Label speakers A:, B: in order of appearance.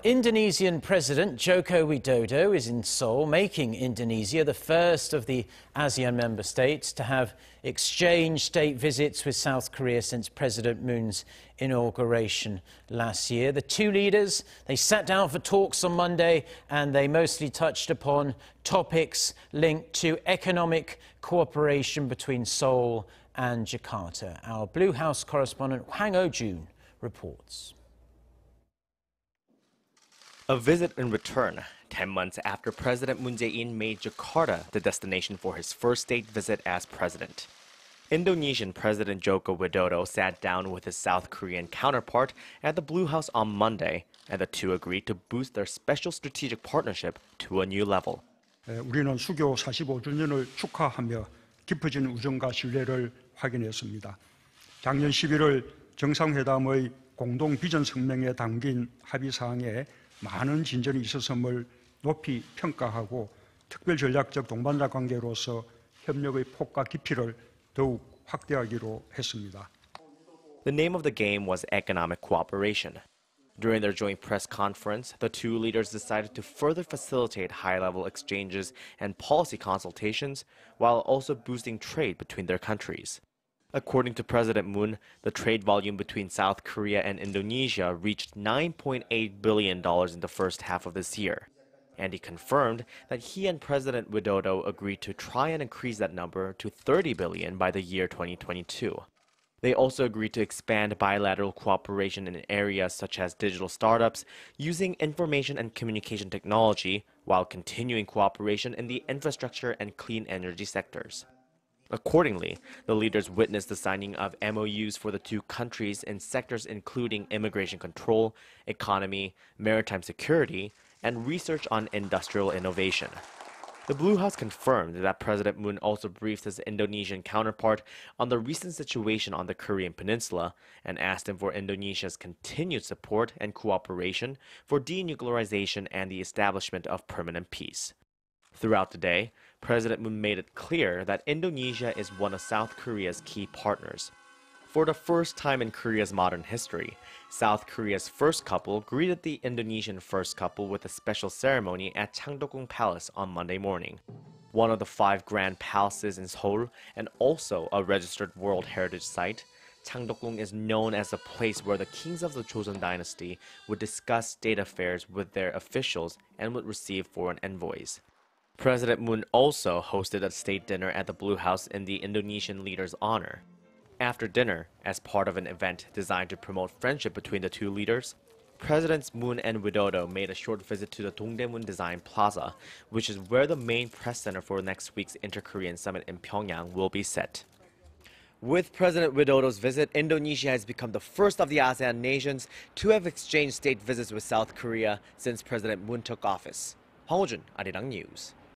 A: Indonesian President Joko Widodo is in Seoul, making Indonesia the first of the ASEAN member states to have exchanged state visits with South Korea since President Moon's inauguration last year. The two leaders, they sat down for talks on Monday and they mostly touched upon topics linked to economic cooperation between Seoul and Jakarta. Our Blue House correspondent Hwang Hojun reports.
B: A visit in return, 10 months after President Moon Jae-in made Jakarta the destination for his first state visit as president. Indonesian President Joko Widodo sat down with his South Korean counterpart at the Blue House on Monday, and the two agreed to boost their special strategic partnership to a new level.
C: 우리는 수교 45주년을 축하하며 깊어진 우정과 신뢰를 확인했습니다. 작년 11월 정상회담의 공동 비전 성명에 담긴 합의사항에 많은 진전이 있었음을 높이 평가하고 특별전략적 동반자 관계로서 협력의 폭과 깊이를 더욱 확대하기로 했습니다.
B: The name of the game was economic cooperation. During their joint press conference, the two leaders decided to further facilitate high-level exchanges and policy consultations while also boosting trade between their countries. According to President Moon, the trade volume between South Korea and Indonesia reached $9.8 billion in the first half of this year. And he confirmed that he and President Widodo agreed to try and increase that number to $30 billion by the year 2022. They also agreed to expand bilateral cooperation in areas such as digital startups, using information and communication technology, while continuing cooperation in the infrastructure and clean energy sectors. Accordingly, the leaders witnessed the signing of MOUs for the two countries in sectors including immigration control, economy, maritime security, and research on industrial innovation. The Blue House confirmed that President Moon also briefed his Indonesian counterpart on the recent situation on the Korean peninsula and asked him for Indonesia's continued support and cooperation for denuclearization and the establishment of permanent peace. Throughout the day, President Moon made it clear that Indonesia is one of South Korea's key partners. For the first time in Korea's modern history, South Korea's first couple greeted the Indonesian first couple with a special ceremony at Changdeokgung Palace on Monday morning. One of the 5 grand palaces in Seoul and also a registered World Heritage Site, Changdeokgung is known as a place where the kings of the Joseon dynasty would discuss state affairs with their officials and would receive foreign envoys. President Moon also hosted a state dinner at the Blue House in the Indonesian leader's honor. After dinner, as part of an event designed to promote friendship between the two leaders, Presidents Moon and Widodo made a short visit to the Dongdaemun Design Plaza, which is where the main press center for next week's Inter-Korean Summit in Pyongyang will be set. With President Widodo's visit, Indonesia has become the first of the ASEAN nations to have exchanged state visits with South Korea since President Moon took office. Hwang Hojun, Arirang News.